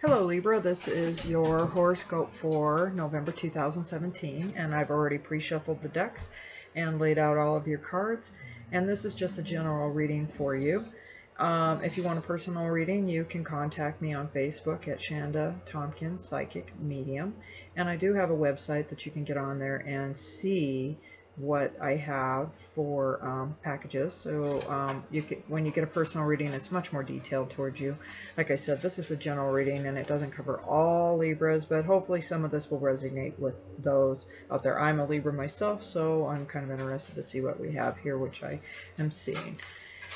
Hello Libra, this is your horoscope for November 2017, and I've already pre-shuffled the decks and laid out all of your cards, and this is just a general reading for you. If you want a personal reading, you can contact me on Facebook at Shanda Tompkins Psychic Medium, and I do have a website that you can get on there and see what I have for packages. So when you get a personal reading, it's much more detailed towards you. Like I said, this is a general reading and it doesn't cover all Libras, but hopefully some of this will resonate with those out there. I'm a Libra myself, so I'm kind of interested to see what we have here, which I am seeing.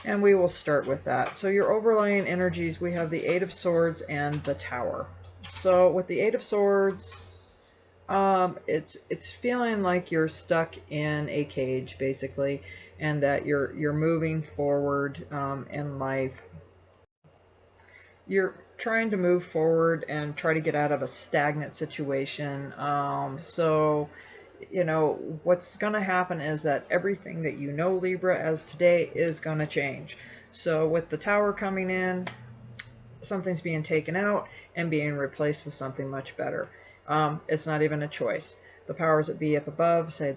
And we will start with that. So your overlying energies, we have the Eight of Swords and the Tower. So with the Eight of Swords, it's feeling like you're stuck in a cage, basically, and that you're moving forward in life. You're trying to move forward and try to get out of a stagnant situation. So you know what's going to happen is that everything that you know Libra as today is going to change. So with the Tower coming in, something's being taken out and being replaced with something much better. It's not even a choice. The powers that be up above say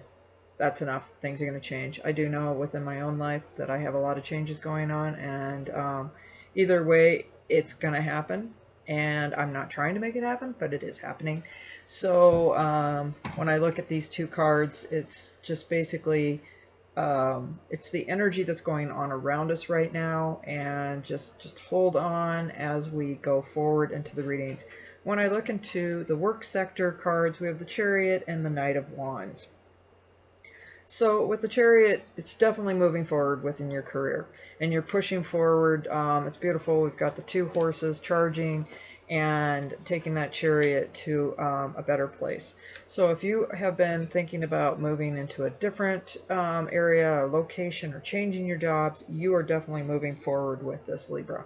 that's enough, things are going to change. I do know within my own life that I have a lot of changes going on, and either way it's going to happen, and I'm not trying to make it happen, but it is happening. So when I look at these two cards, it's just basically it's the energy that's going on around us right now, and just hold on as we go forward into the readings. When I look into the work sector cards, we have the Chariot and the Knight of Wands. So with the Chariot, it's definitely moving forward within your career, and you're pushing forward. It's beautiful. We've got the two horses charging and taking that Chariot to a better place. So if you have been thinking about moving into a different area, or location, or changing your jobs, you are definitely moving forward with this, Libra.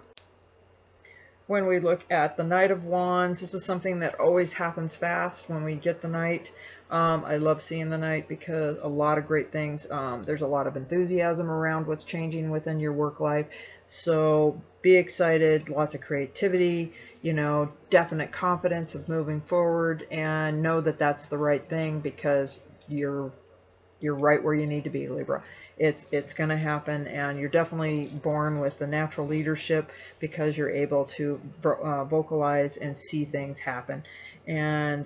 When we look at the Knight of Wands, this is something that always happens fast when we get the Knight. I love seeing the Knight because a lot of great things, there's a lot of enthusiasm around what's changing within your work life. So be excited, lots of creativity, you know, definite confidence of moving forward, and know that that's the right thing because you're right where you need to be, Libra. It's going to happen, and you're definitely born with the natural leadership because you're able to vocalize and see things happen. And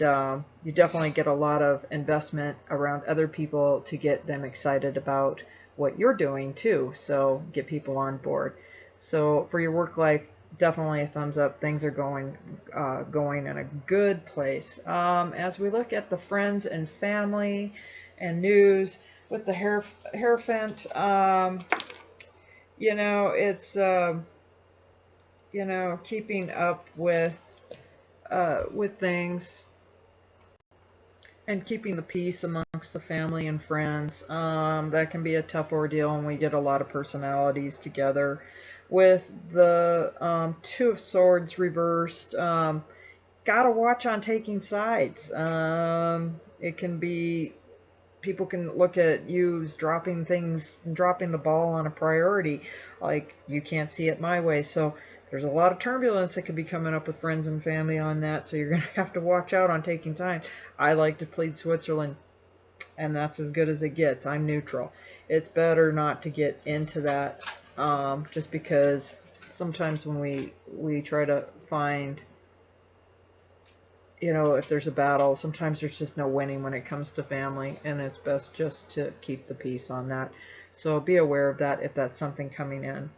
you definitely get a lot of investment around other people to get them excited about what you're doing too. So get people on board. So for your work life, definitely a thumbs up. Things are going in a good place. As we look at the friends and family and news, with the Hierophant, you know, it's you know, keeping up with things and keeping the peace amongst the family and friends. That can be a tough ordeal when we get a lot of personalities together. With the Two of Swords reversed, gotta watch on taking sides. It can be, people can look at you as dropping things, dropping the ball on a priority, like you can't see it my way. So there's a lot of turbulence that could be coming up with friends and family on that, so you're going to have to watch out on taking time. I like to plead Switzerland, and that's as good as it gets. I'm neutral. It's better not to get into that, just because sometimes when we try to find, you know, if there's a battle, sometimes there's just no winning when it comes to family, and it's best just to keep the peace on that. So be aware of that if that's something coming in.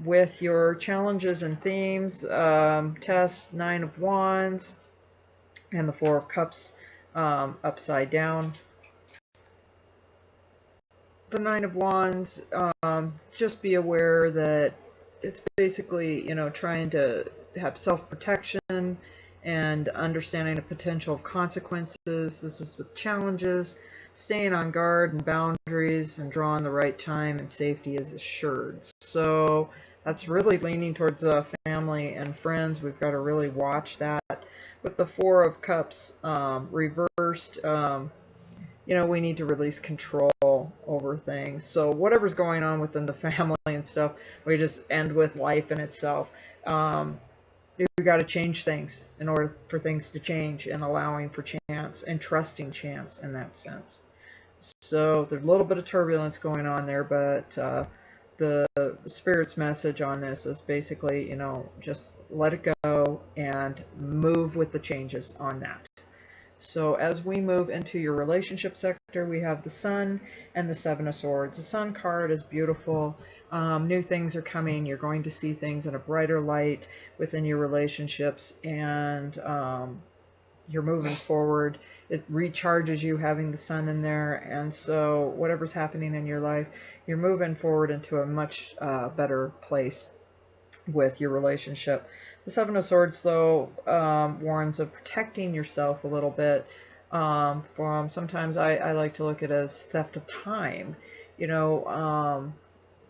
With your challenges and themes, test, Nine of Wands, and the Four of Cups upside down. The Nine of Wands, just be aware that it's basically, you know, trying to have self-protection and understanding the potential of consequences. This is with challenges, staying on guard and boundaries, and drawing the right time and safety is assured. So that's really leaning towards family and friends. We've got to really watch that. With the Four of Cups reversed, you know, we need to release control over things. So whatever's going on within the family and stuff, we just end with life in itself. you got to change things in order for things to change, and allowing for chance and trusting chance in that sense. So there's a little bit of turbulence going on there, but the Spirit's message on this is basically, just let it go and move with the changes on that. So as we move into your relationship sector, we have the Sun and the Seven of Swords. The Sun card is beautiful. New things are coming. You're going to see things in a brighter light within your relationships, and you're moving forward. It recharges you having the Sun in there, and so whatever's happening in your life, you're moving forward into a much better place with your relationship. The Seven of Swords, though, warns of protecting yourself a little bit from, sometimes I like to look at it as theft of time. We don't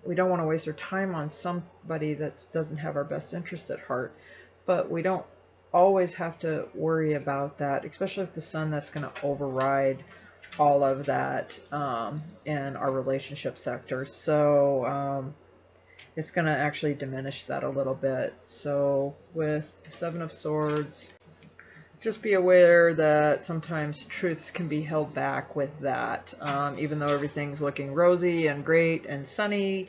want to waste our time on somebody that doesn't have our best interest at heart, but we don't always have to worry about that, especially if the Sun, that's going to override all of that in our relationship sector. So it's going to actually diminish that a little bit. So with the Seven of Swords, just be aware that sometimes truths can be held back with that. Even though everything's looking rosy and great and sunny,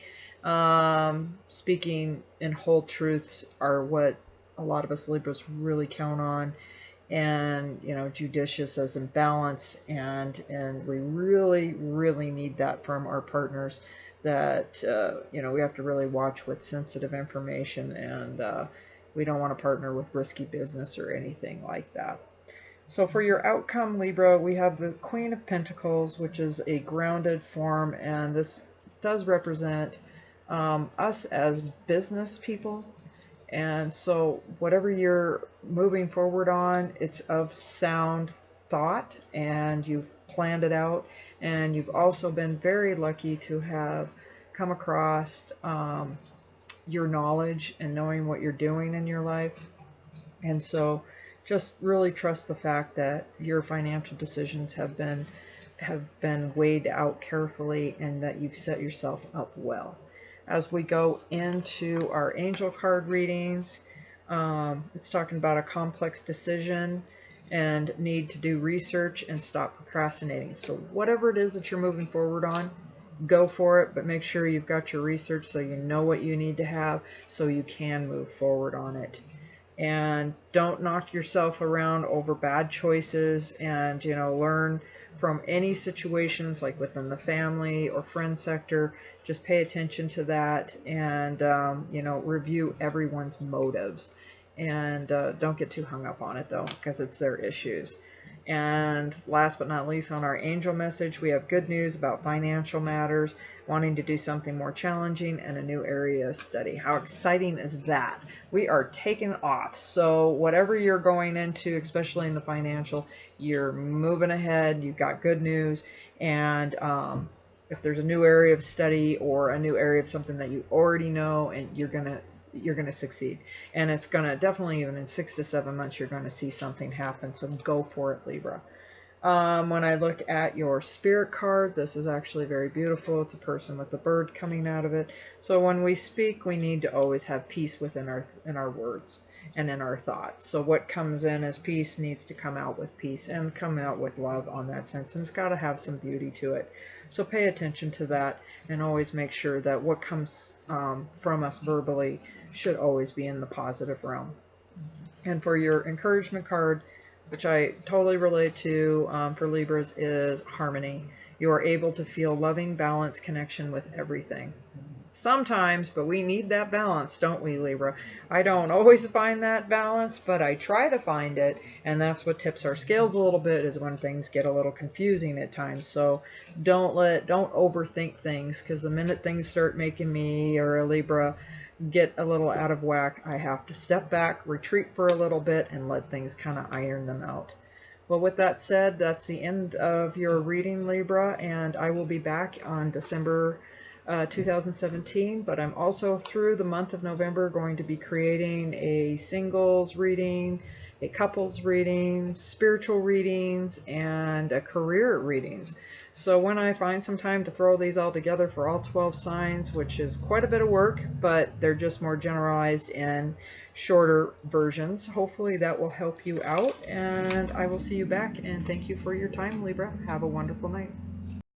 speaking in whole truths are what a lot of us Libras really count on. And judicious as in balance, and we really need that from our partners, that we have to really watch with sensitive information, and we don't want to partner with risky business or anything like that. So for your outcome, Libra, we have the Queen of Pentacles, which is a grounded form, and this does represent us as business people. And so whatever you're moving forward on, it's of sound thought, and you've planned it out, and you've also been very lucky to have come across your knowledge and knowing what you're doing in your life. And so just really trust the fact that your financial decisions have been weighed out carefully, and that you've set yourself up well. As we go into our angel card readings, it's talking about a complex decision and need to do research and stop procrastinating. So whatever it is that you're moving forward on, go for it, but make sure you've got your research so you know what you need to have so you can move forward on it. And don't knock yourself around over bad choices, and learn from any situations like within the family or friend sector. Just pay attention to that, and review everyone's motives, and don't get too hung up on it though, because it's their issues. And last but not least, on our angel message, we have good news about financial matters, wanting to do something more challenging, and a new area of study. How exciting is that? We are taking off. So whatever you're going into, especially in the financial, you're moving ahead. You've got good news. And if there's a new area of study or a new area of something that you already know, and you're gonna succeed, and it's gonna definitely, even in 6 to 7 months, you're gonna see something happen. So go for it, Libra. When I look at your spirit card, this is actually very beautiful. It's a person with a bird coming out of it. So when we speak, we need to always have peace within our words and in our thoughts. So what comes in as peace needs to come out with peace and come out with love on that sense, and it's got to have some beauty to it. So pay attention to that, and always make sure that what comes from us verbally should always be in the positive realm. And for your encouragement card, which I totally relate to for Libras, is harmony. You are able to feel loving, balanced connection with everything. Sometimes, but we need that balance, don't we, Libra? I don't always find that balance, but I try to find it, and that's what tips our scales a little bit, is when things get a little confusing at times. So don't overthink things, because the minute things start making me or a Libra get a little out of whack, I have to step back, retreat for a little bit, and let things kind of iron them out. Well, with that said, that's the end of your reading, Libra, and I will be back on December 2017, but I'm also through the month of November going to be creating a singles reading a couples reading, spiritual readings, and a career readings. So when I find some time to throw these all together for all 12 signs, which is quite a bit of work, but they're just more generalized in shorter versions, hopefully that will help you out, and I will see you back, and thank you for your time, Libra. Have a wonderful night.